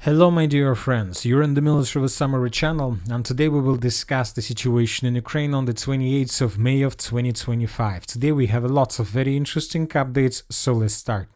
Hello my dear friends, you're in the Military Summary channel, and today we will discuss the situation in Ukraine on the 28th of May of 2025. Today we have lots of very interesting updates, so let's start.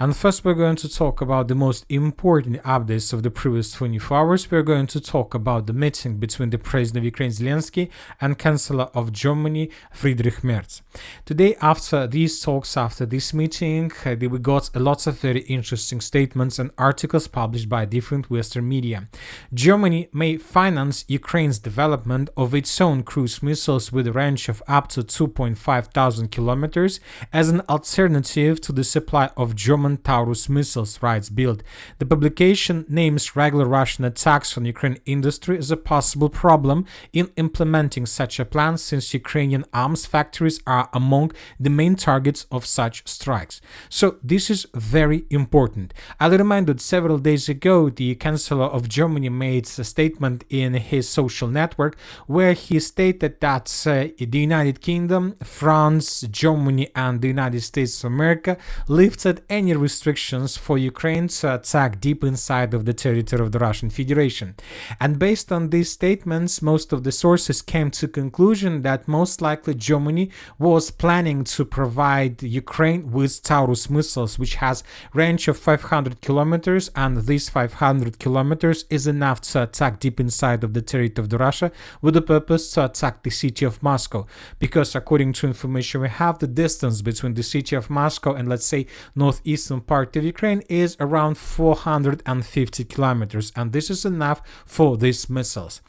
And first we're going to talk about the most important updates of the previous 24 hours. We're going to talk about the meeting between the President of Ukraine Zelensky and Chancellor of Germany Friedrich Merz. Today, after these talks, after this meeting, we got lots of very interesting statements and articles published by different Western media. Germany may finance Ukraine's development of its own cruise missiles with a range of up to 2,500 kilometers as an alternative to the supply of German Taurus missiles, writes Bild. The publication names regular Russian attacks on Ukraine industry as a possible problem in implementing such a plan, since Ukrainian arms factories are among the main targets of such strikes. So this is very important. I'll remind that several days ago the Chancellor of Germany made a statement in his social network where he stated that the United Kingdom, France, Germany and the United States of America lifted any restrictions for Ukraine to attack deep inside of the territory of the Russian Federation. And based on these statements, most of the sources came to conclusion that most likely Germany was planning to provide Ukraine with Taurus missiles, which has range of 500 kilometers, and these 500 kilometers is enough to attack deep inside of the territory of the Russia with the purpose to attack the city of Moscow. Because according to information we have, the distance between the city of Moscow and, let's say, northeastern part of Ukraine is around 450 kilometers, and this is enough for these missiles.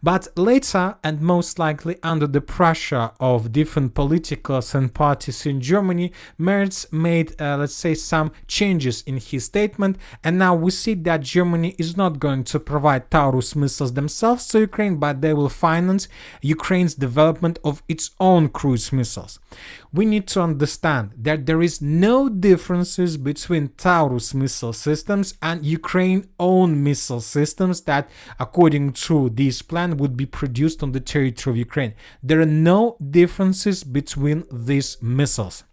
But later, and most likely under the pressure of different politicals and parties in Germany, Merz made, let's say, some changes in his statement, and now we see that Germany is not going to provide Taurus missiles themselves to Ukraine, but they will finance Ukraine's development of its own cruise missiles. We need to understand that there is no differences between Taurus missile systems and Ukraine's own missile systems that, according to this plan, would be produced on the territory of Ukraine. There are no differences between these missiles.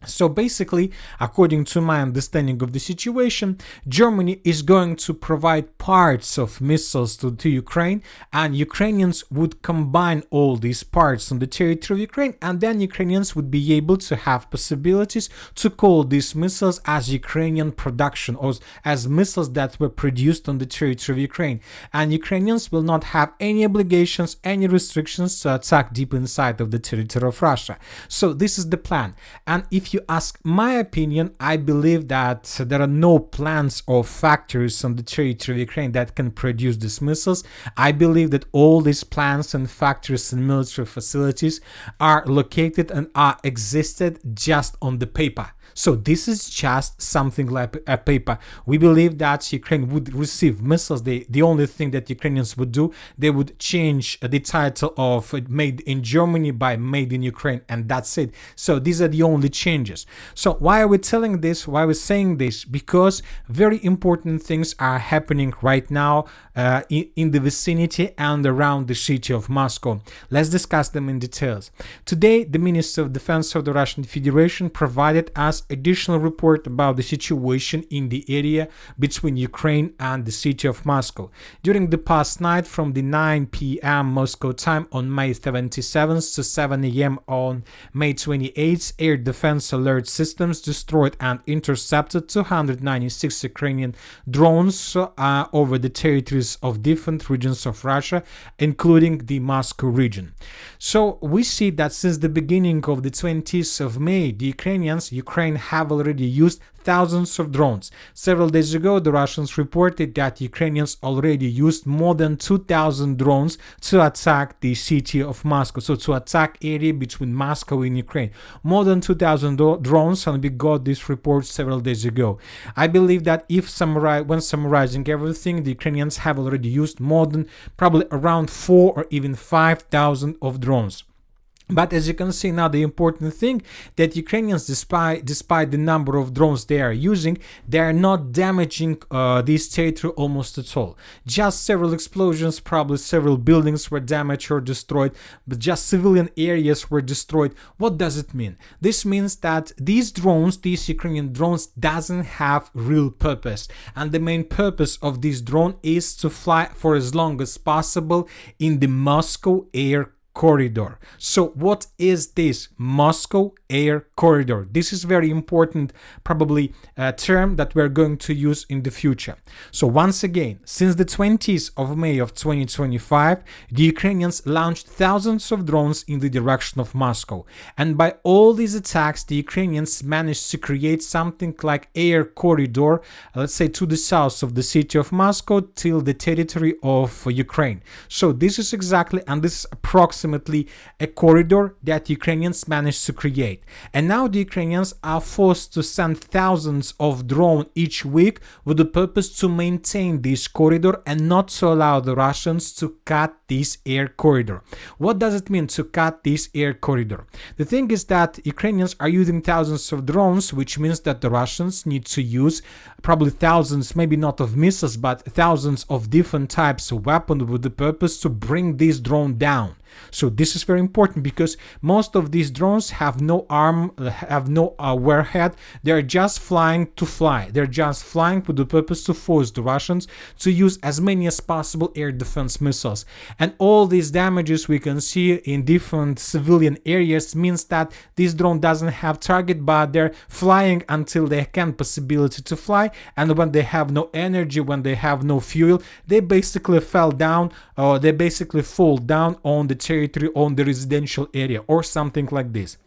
So basically, according to my understanding of the situation, Germany is going to provide parts of missiles to Ukraine, and Ukrainians would combine all these parts on the territory of Ukraine, and then Ukrainians would be able to have possibilities to call these missiles as Ukrainian production or as missiles that were produced on the territory of Ukraine. And Ukrainians will not have any obligations, any restrictions to attack deep inside of the territory of Russia. So this is the plan. And if you ask my opinion, I believe that there are no plants or factories on the territory of Ukraine that can produce these missiles. I believe that all these plants and factories and military facilities are located and are existed just on the paper. So this is just something like a paper. We believe that Ukraine would receive missiles. The only thing that Ukrainians would do, they would change the title of Made in Germany by Made in Ukraine, and that's it. So these are the only changes. So why are we telling this? Why are we saying this? Because very important things are happening right now in the vicinity and around the city of Moscow. Let's discuss them in details. Today, the Minister of Defense of the Russian Federation provided us additional report about the situation in the area between Ukraine and the city of Moscow. During the past night from the 9 p.m. Moscow time on May 27th to 7 a.m. on May 28th, air defense alert systems destroyed and intercepted 296 Ukrainian drones over the territories of different regions of Russia, including the Moscow region. So we see that since the beginning of the 20th of May, the Ukraine have already used thousands of drones. Several days ago, the Russians reported that Ukrainians already used more than 2,000 drones to attack the city of Moscow, so to attack area between Moscow and Ukraine. More than 2,000 drones, and we got this report several days ago. I believe that when summarizing everything, the Ukrainians have already used more than probably around 4 or even 5,000 of drones. But as you can see now, the important thing that Ukrainians, despite the number of drones they are using, they are not damaging this territory almost at all. Just several explosions, probably several buildings were damaged or destroyed, but just civilian areas were destroyed. What does it mean? This means that these drones, these Ukrainian drones, doesn't have real purpose. And the main purpose of this drone is to fly for as long as possible in the Moscow air corridor. So what is this Moscow air corridor? This is very important, probably a term that we're going to use in the future. So once again, since the 20th of May of 2025, the Ukrainians launched thousands of drones in the direction of Moscow. And by all these attacks, the Ukrainians managed to create something like air corridor, let's say to the south of the city of Moscow till the territory of Ukraine. So this is exactly, and this is approximately a corridor that Ukrainians managed to create. And now the Ukrainians are forced to send thousands of drones each week with the purpose to maintain this corridor and not to allow the Russians to cut this air corridor. What does it mean to cut this air corridor? The thing is that Ukrainians are using thousands of drones, which means that the Russians need to use probably thousands, maybe not of missiles, but thousands of different types of weapons with the purpose to bring this drone down. So this is very important because most of these drones have no arm, have no warhead. They're just flying to fly. They're just flying with the purpose to force the Russians to use as many as possible air defense missiles. And all these damages we can see in different civilian areas means that this drone doesn't have target, but they're flying until they can possibility to fly. And when they have no energy, when they have no fuel, they basically fell down, or they basically fall down on the territory, on the residential area or something like this.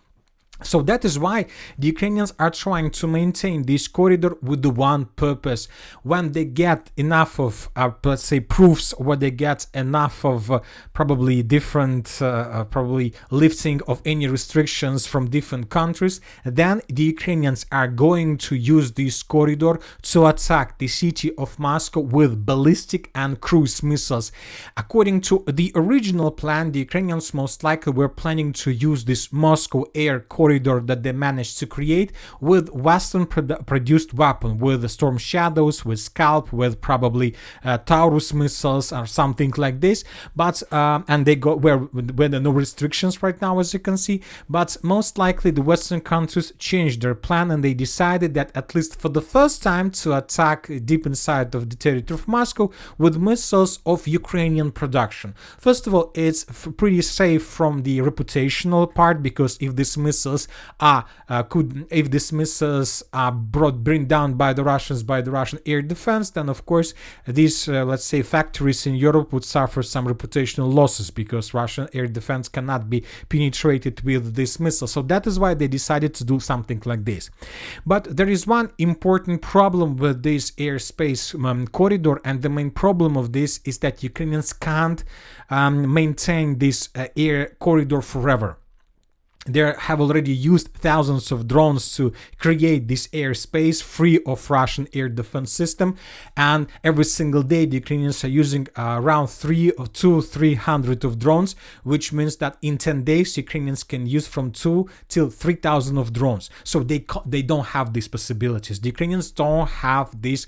So that is why the Ukrainians are trying to maintain this corridor with the one purpose. When they get enough of, let's say, proofs, or they get enough of probably different, probably lifting of any restrictions from different countries, then the Ukrainians are going to use this corridor to attack the city of Moscow with ballistic and cruise missiles. According to the original plan, the Ukrainians most likely were planning to use this Moscow air corridor that they managed to create with Western produced weapon, with Storm Shadows, with Scalp, with probably Taurus missiles or something like this. But and they go where there are no restrictions right now, as you can see. But most likely the Western countries changed their plan and they decided that at least for the first time to attack deep inside of the territory of Moscow with missiles of Ukrainian production. First of all, it's pretty safe from the reputational part, because if these missiles are bring down by the Russians, by the Russian air defense, then of course these let's say factories in Europe would suffer some reputational losses, because Russian air defense cannot be penetrated with this missile. So that is why they decided to do something like this. But there is one important problem with this airspace corridor, and the main problem of this is that Ukrainians can't maintain this air corridor forever. They have already used thousands of drones to create this airspace free of Russian air defense system, and every single day the Ukrainians are using around 300 of drones, which means that in 10 days Ukrainians can use from 2 till 3,000 of drones. So they don't have these possibilities. The Ukrainians don't have these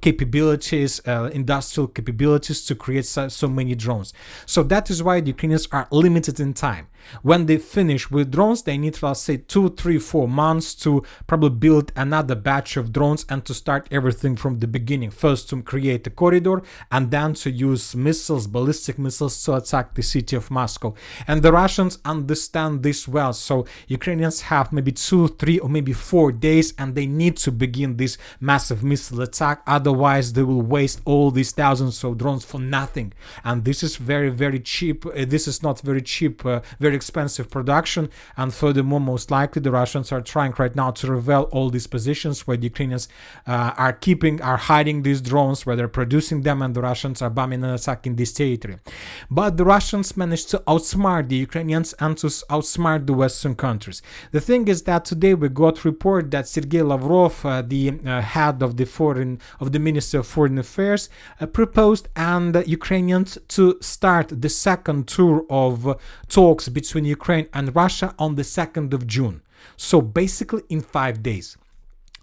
capabilities, industrial capabilities to create so many drones. So that is why the Ukrainians are limited in time. When they finish with drones, they need, let's say, 2, 3, 4 months to probably build another batch of drones and to start everything from the beginning. First to create a corridor, and then to use missiles, ballistic missiles, to attack the city of Moscow. And the Russians understand this well. So Ukrainians have maybe 2, 3, or maybe 4 days, and they need to begin this massive missile attack. Otherwise, they will waste all these thousands of drones for nothing. And this is very, very cheap. This is not very cheap, very expensive production. And furthermore, most likely the Russians are trying right now to reveal all these positions where the Ukrainians are hiding these drones, where they're producing them, and the Russians are bombing and attacking this territory. But the Russians managed to outsmart the Ukrainians and to outsmart the Western countries. The thing is that today we got report that Sergei Lavrov, the head of the Ministry of Foreign Affairs, proposed and Ukrainians to start the second tour of talks between Ukraine and Russia on the 2nd of June. So basically in 5 days.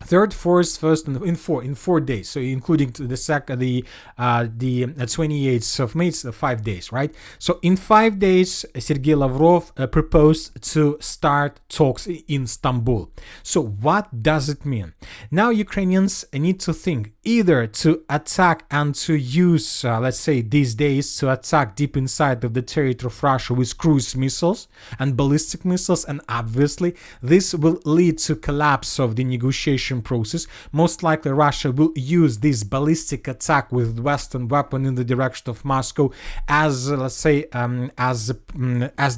Third, fourth, first, and in 4 days. So including the 28th of May, it's 5 days, right? So in 5 days, Sergei Lavrov proposed to start talks in Istanbul. So what does it mean? Now Ukrainians need to think either to attack and to use, let's say these days, to attack deep inside of the territory of Russia with cruise missiles and ballistic missiles, and obviously this will lead to collapse of the negotiation process. Most likely Russia will use this ballistic attack with Western weapon in the direction of Moscow as, let's say, as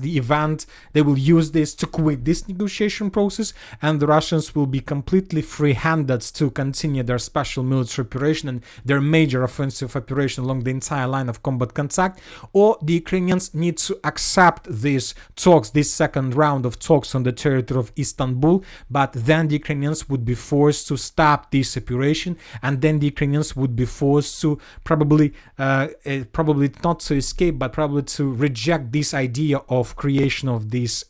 the event. They will use this to quit this negotiation process, and the Russians will be completely free-handed to continue their special military operation and their major offensive operation along the entire line of combat contact. Or the Ukrainians need to accept these talks, this second round of talks on the territory of Istanbul, but then the Ukrainians would be forced to stop this operation, and then the Ukrainians would be forced to probably not to escape, but probably to reject this idea of creation of this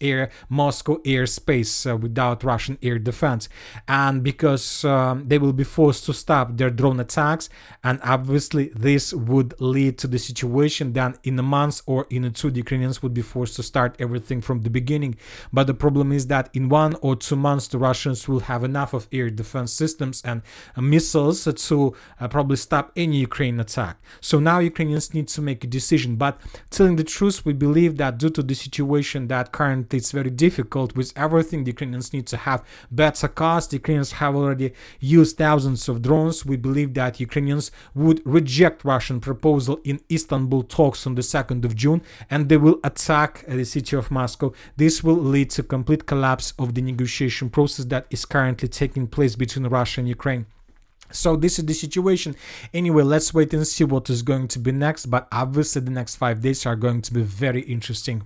Moscow airspace without Russian air defense, and because they will be forced to stop their drone attacks, and obviously this would lead to the situation that in a month or in 2 the Ukrainians would be forced to start everything from the beginning. But the problem is that in 1 or 2 months the Russians will have enough of air defense systems and missiles to probably stop any Ukraine attack. So now Ukrainians need to make a decision. But telling the truth, we believe that due to the situation that currently it's very difficult with everything, the Ukrainians need to have better cars. The Ukrainians have already used thousands of drones. We believe that Ukrainians would reject Russian proposal in Istanbul talks on the 2nd of June, and they will attack the city of Moscow. This will lead to complete collapse of the negotiation process that is currently taking place between Russia and Ukraine. So this is the situation. Anyway, let's wait and see what is going to be next, but obviously the next 5 days are going to be very interesting.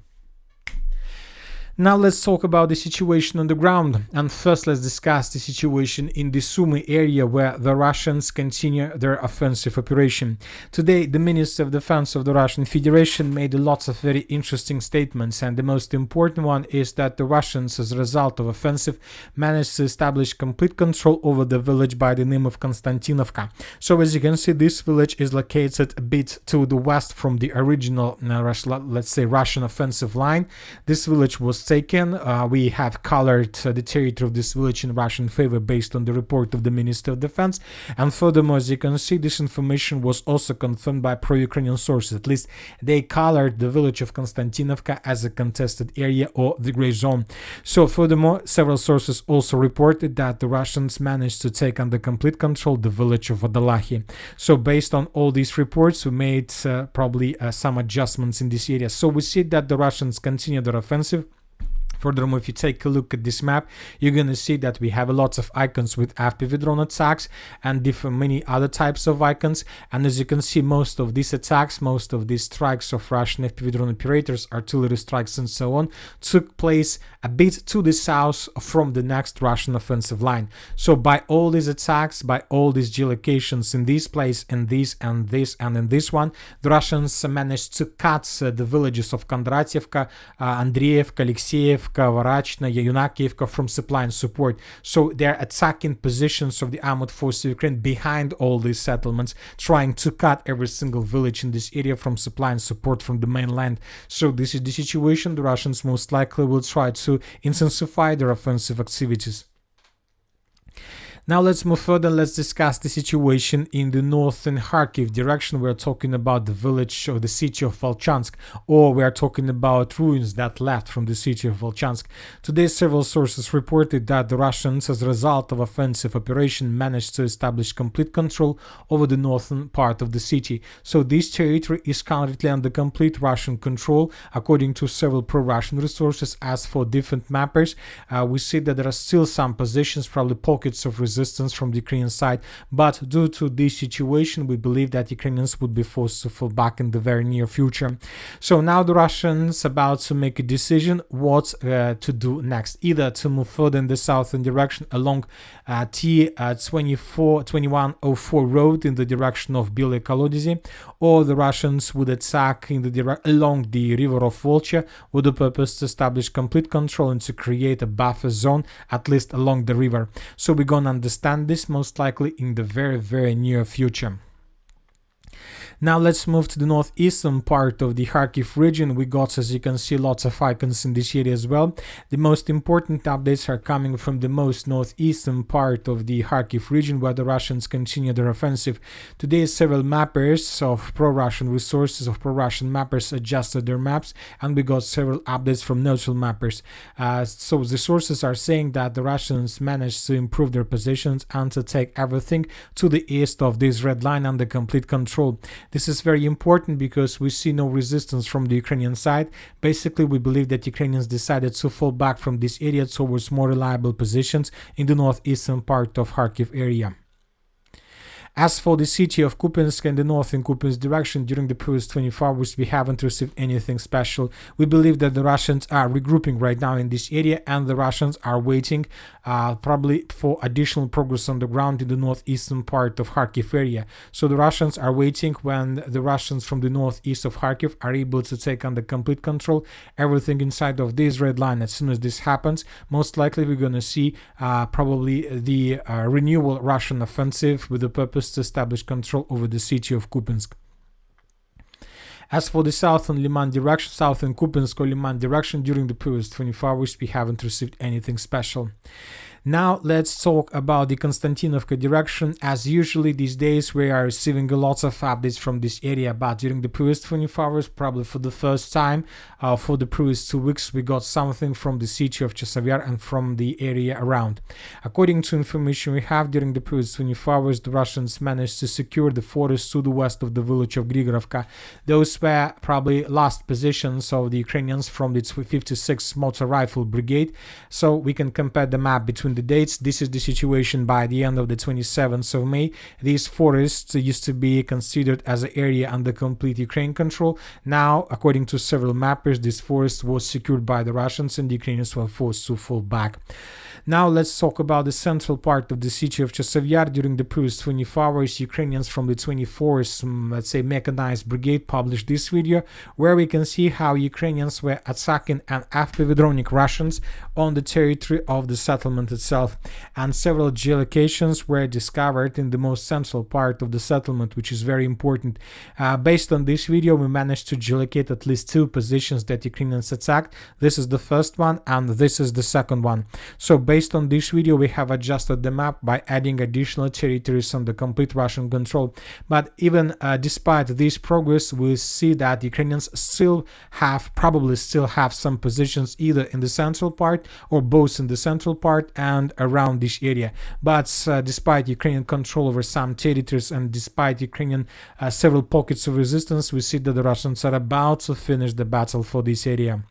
Now let's talk about the situation on the ground, and first let's discuss the situation in the Sumy area where the Russians continue their offensive operation. Today, the Minister of Defense of the Russian Federation made lots of very interesting statements, and the most important one is that the Russians, as a result of offensive, managed to establish complete control over the village by the name of Konstantinovka. So as you can see, this village is located a bit to the west from the original, let's say, Russian offensive line. This village was taken. We have colored the territory of this village in Russian favor based on the report of the Minister of Defense, and furthermore, as you can see, this information was also confirmed by pro-Ukrainian sources. At least they colored the village of Konstantinovka as a contested area or the gray zone. So furthermore, several sources also reported that the Russians managed to take under complete control the village of Vodolahi. So based on all these reports, we made probably some adjustments in this area. So we see that the Russians continue their offensive. Furthermore, if you take a look at this map, you're going to see that we have lots of icons with FPV drone attacks and many other types of icons. And as you can see, most of these attacks, most of these strikes of Russian FPV drone operators, artillery strikes and so on, took place a bit to the south from the next Russian offensive line. So by all these attacks, by all these geolocations in this place, and this, and this, and in this one, the Russians managed to cut the villages of Kondratyevka, Andreevka, Alexeevka, Varachna, Yunakievka from supply and support. So they're attacking positions of the armored forces of Ukraine behind all these settlements, trying to cut every single village in this area from supply and support from the mainland. So this is the situation. The Russians most likely will try to intensify their offensive activities. Now let's move further. Let's discuss the situation in the northern Kharkiv direction. We're talking about the village or the city of Volchansk, or we are talking about ruins that left from the city of Volchansk. Today, several sources reported that the Russians, as a result of offensive operation, managed to establish complete control over the northern part of the city. So this territory is currently under complete Russian control, according to several pro-Russian resources. As for different mappers, we see that there are still some positions, probably pockets of resistance from the Ukrainian side, but due to this situation, we believe that Ukrainians would be forced to fall back in the very near future. So now the Russians about to make a decision what to do next, either to move further in the southern direction along T2104 road in the direction of Byle Kolodezi, or the Russians would attack in the along the river of Volcha with the purpose to establish complete control and to create a buffer zone at least along the river. So we're gonna understand this most likely in the very near future. Now let's move to the northeastern part of the Kharkiv region. We got, as you can see, lots of icons in this area as well. The most important updates are coming from the most northeastern part of the Kharkiv region, where the Russians continue their offensive. Today, several mappers of pro-Russian resources, of pro-Russian mappers, adjusted their maps, and we got several updates from neutral mappers. So the sources are saying that the Russians managed to improve their positions and to take everything to the east of this red line under complete control. This is very important because we see no resistance from the Ukrainian side. Basically, we believe that Ukrainians decided to fall back from this area towards more reliable positions in the northeastern part of Kharkiv area. As for the city of Kupiansk and the northern Kupiansk direction, during the previous 24 hours, we haven't received anything special. We believe that the Russians are regrouping right now in this area, and the Russians are waiting probably for additional progress on the ground in the northeastern part of Kharkiv area. So the Russians are waiting when the Russians from the northeast of Kharkiv are able to take under complete control everything inside of this red line. As soon as this happens, most likely we're going to see probably the renewal Russian offensive with the purpose to establish control over the city of Kupiansk. As for the southern Liman direction, southern Kupiansk or Liman direction, during the previous 24 hours, we haven't received anything special. Now let's talk about the Konstantinovka direction. As usually these days, we are receiving lots of updates from this area, but during the previous 24 hours, probably for the first time for the previous 2 weeks, we got something from the city of Chasiv Yar and from the area around. According to information we have, during the previous 24 hours, the Russians managed to secure the forest to the west of the village of Grigorovka. Those were probably last positions of the Ukrainians from the 56th Motor Rifle Brigade, so we can compare the map between the dates. This is the situation by the end of the 27th of May. These forests used to be considered as an area under complete Ukraine control. Now, according to several mappers, this forest was secured by the Russians and the Ukrainians were forced to fall back. Now let's talk about the central part of the city of Chasiv Yar. During the previous 24 hours, Ukrainians from the 24th, let's say, mechanized brigade published this video where we can see how Ukrainians were attacking and FPV-droning Russians on the territory of the settlement itself. And several geolocations were discovered in the most central part of the settlement, which is very important. Based on this video, we managed to geolocate at least 2 positions that Ukrainians attacked. This is the first one and this is the second one. So based on this video, we have adjusted the map by adding additional territories under complete Russian control. But even despite this progress, we see that Ukrainians probably still have some positions either in the central part or both in the central part and around this area. But despite Ukrainian control over some territories and despite Ukrainian several pockets of resistance, we see that the Russians are about to finish the battle for this area.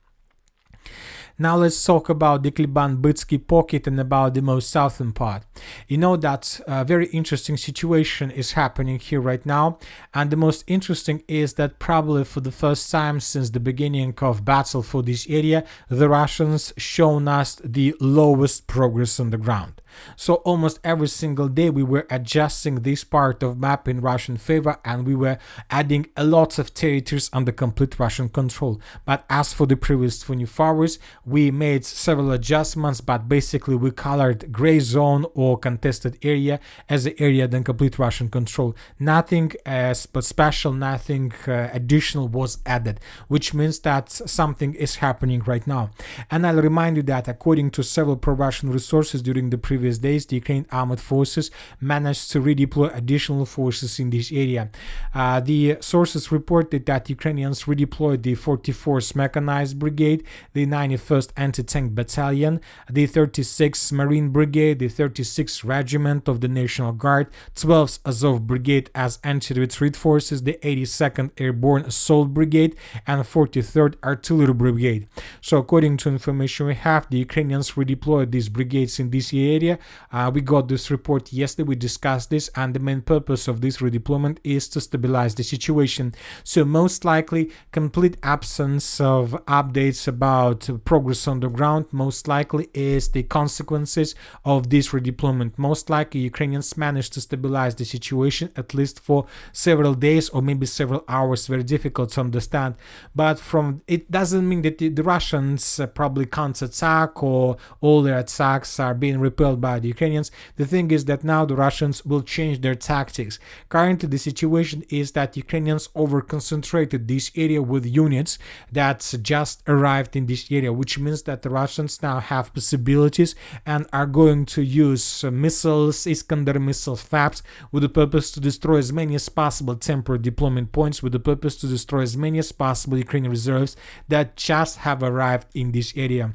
Now let's talk about the Kliban-Bytsky pocket and about the most southern part. You know that a very interesting situation is happening here right now, and the most interesting is that probably for the first time since the beginning of battle for this area, the Russians shown us the lowest progress on the ground. So almost every single day we were adjusting this part of map in Russian favor, and we were adding a lot of territories under complete Russian control. But as for the previous 24 hours, we made several adjustments, but basically we colored gray zone or contested area as an area under complete Russian control. Nothing but special, nothing additional was added, which means that something is happening right now. And I'll remind you that according to several pro-Russian resources during the previous days, the Ukrainian armed forces managed to redeploy additional forces in this area. The sources reported that Ukrainians redeployed the 44th Mechanized Brigade, the 91st Anti-Tank Battalion, the 36th Marine Brigade, the 36th Regiment of the National Guard, 12th Azov Brigade as anti-retreat forces, the 82nd Airborne Assault Brigade, and 43rd Artillery Brigade. So according to information we have, the Ukrainians redeployed these brigades in this area. We got this report yesterday, we discussed this, and the main purpose of this redeployment is to stabilize the situation. So most likely complete absence of updates about progress on the ground most likely is the consequences of this redeployment. Most likely Ukrainians managed to stabilize the situation at least for several days or maybe several hours. Very difficult to understand, but from it doesn't mean that the Russians probably can't attack or all their attacks are being repelled by the Ukrainians. The thing is that now the Russians will change their tactics. Currently the situation is that Ukrainians over-concentrated this area with units that just arrived in this area, which means that the Russians now have possibilities and are going to use missiles, Iskander missile fabs, with the purpose to destroy as many as possible temporary deployment points, with the purpose to destroy as many as possible Ukrainian reserves that just have arrived in this area.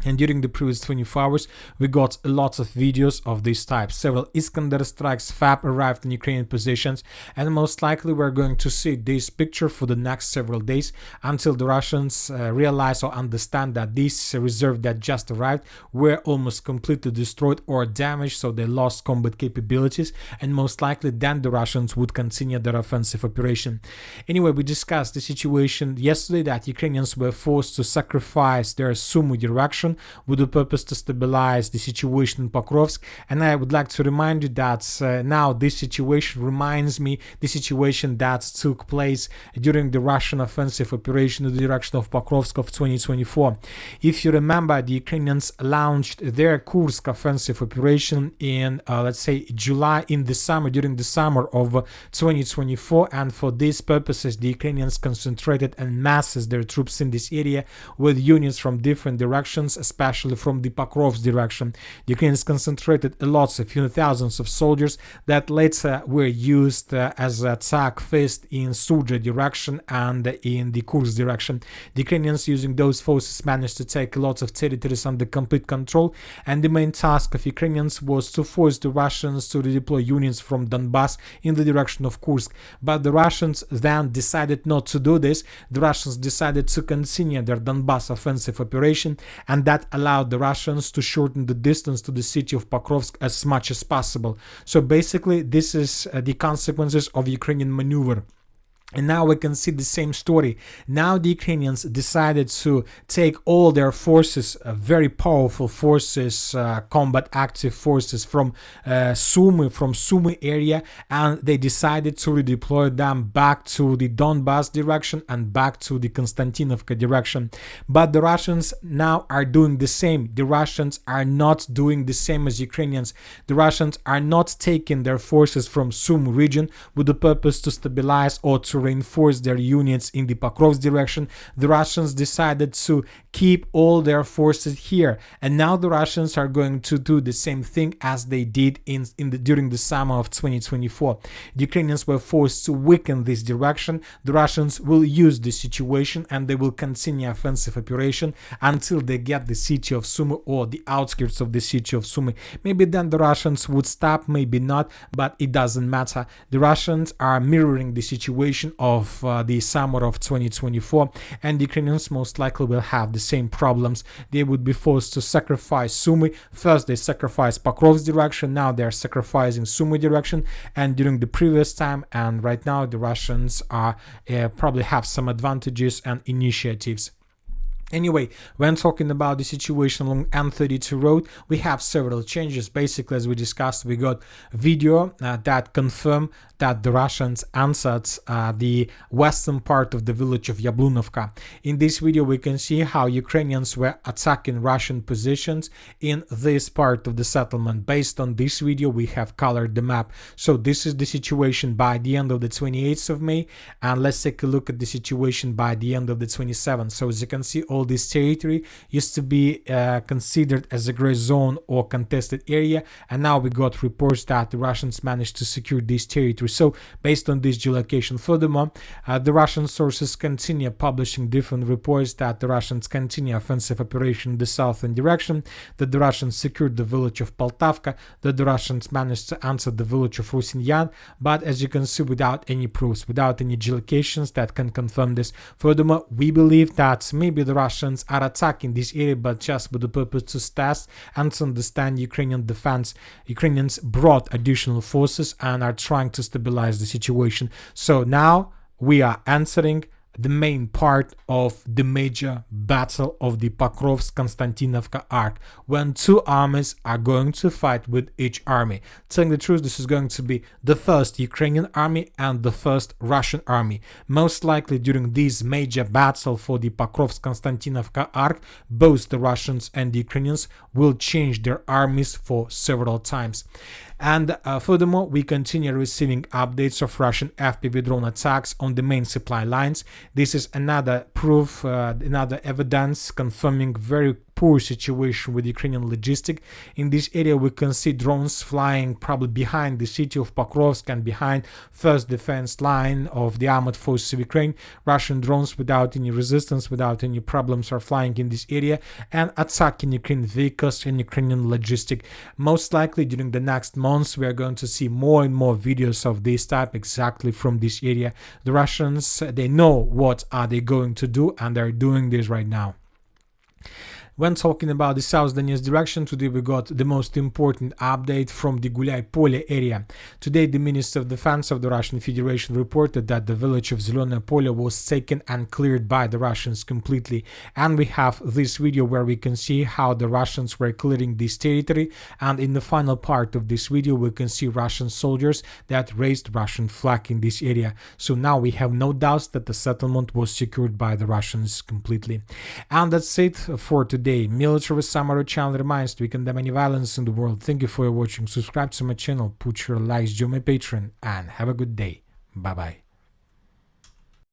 And during the previous 24 hours, we got lots of videos of this type. Several Iskander strikes fab arrived in Ukrainian positions, and most likely we're going to see this picture for the next several days until the Russians realize or understand that this reserve that just arrived were almost completely destroyed or damaged, so they lost combat capabilities, and most likely then the Russians would continue their offensive operation. Anyway, we discussed the situation yesterday that Ukrainians were forced to sacrifice their Sumy direction with the purpose to stabilize the situation in Pokrovsk. And I would like to remind you that now this situation reminds me the situation that took place during the Russian offensive operation in the direction of Pokrovsk of 2024. If you remember, the Ukrainians launched their Kursk offensive operation in let's say July, in the summer, during the summer of 2024, and for these purposes the Ukrainians concentrated and massed their troops in this area with units from different directions, especially from the Pokrovsk direction. The Ukrainians concentrated a few thousands of soldiers that later were used as attack first in Suja direction and in the Kursk direction. The Ukrainians using those forces managed to take lots of territories under complete control, and the main task of Ukrainians was to force the Russians to redeploy units from Donbas in the direction of Kursk. But the Russians then decided not to do this. The Russians decided to continue their Donbas offensive operation, and that allowed the Russians to shorten the distance to the city of Pokrovsk as much as possible. So basically this is the consequences of Ukrainian maneuver. And now we can see the same story. Now the Ukrainians decided to take all their forces, very powerful forces, combat active forces from Sumy area, and they decided to redeploy them back to the Donbas direction and back to the Konstantinovka direction. But the Russians now are doing the same. The Russians are not doing the same as Ukrainians. The Russians are not taking their forces from Sumy region with the purpose to stabilize or to reinforce their units in the Pokrovsk direction. The Russians decided to keep all their forces here, and now the Russians are going to do the same thing as they did during the summer of 2024. The Ukrainians were forced to weaken this direction. The Russians will use this situation and they will continue offensive operation until they get the city of Sumy or the outskirts of the city of Sumy. Maybe then the Russians would stop, maybe not, but it doesn't matter. The Russians are mirroring the situation of the summer of 2024, and the Ukrainians most likely will have the same problems. They would be forced to sacrifice Sumy. First they sacrificed Pokrovsk direction, now they are sacrificing Sumy direction, and during the previous time and right now the Russians are probably have some advantages and initiatives. Anyway, when talking about the situation along N32 road, we have several changes. Basically, as we discussed, we got video that confirm that the Russians answered the western part of the village of Yablunovka. In this video, we can see how Ukrainians were attacking Russian positions in this part of the settlement. Based on this video, we have colored the map. So this is the situation by the end of the 28th of May. And let's take a look at the situation by the end of the 27th. So as you can see, all this territory used to be considered as a gray zone or contested area, and now we got reports that the Russians managed to secure this territory. So based on this geolocation, furthermore, the Russian sources continue publishing different reports that the Russians continue offensive operation in the southern direction, that the Russians secured the village of Poltavka, that the Russians managed to answer the village of Rusin Yan, but as you can see, without any proofs, without any geolocations that can confirm this. Furthermore, we believe that maybe the Russians are attacking this area, but just with the purpose to test and to understand Ukrainian defense. Ukrainians brought additional forces and are trying to stabilize the situation. So now we are answering the main part of the major battle of the Pokrovsk-Konstantinovka arc, when two armies are going to fight with each army. Telling the truth, this is going to be the first Ukrainian army and the first Russian army. Most likely during this major battle for the Pokrovsk-Konstantinovka arc, both the Russians and the Ukrainians will change their armies for several times. And furthermore, we continue receiving updates of Russian FPV drone attacks on the main supply lines. This is another proof, another evidence confirming very poor situation with Ukrainian logistic. In this area, we can see drones flying probably behind the city of Pokrovsk and behind first defense line of the armored forces of Ukraine. Russian drones without any resistance, without any problems, are flying in this area and attacking Ukrainian vehicles and Ukrainian logistic. Most likely during the next months, we are going to see more and more videos of this type exactly from this area. The Russians, they know what are they going to do, and they're doing this right now. When talking about the South Donetsk direction, today we got the most important update from the Gulay Polo area. Today, the Minister of Defense of the Russian Federation reported that the village of Zulona Polo was taken and cleared by the Russians completely. And we have this video where we can see how the Russians were clearing this territory. And in the final part of this video, we can see Russian soldiers that raised Russian flag in this area. So now we have no doubts that the settlement was secured by the Russians completely. And that's it for today. Military Summary channel reminds we condemn any violence in the world. Thank you for watching. Subscribe to my channel, put your likes, join my Patreon, and have a good day. Bye bye.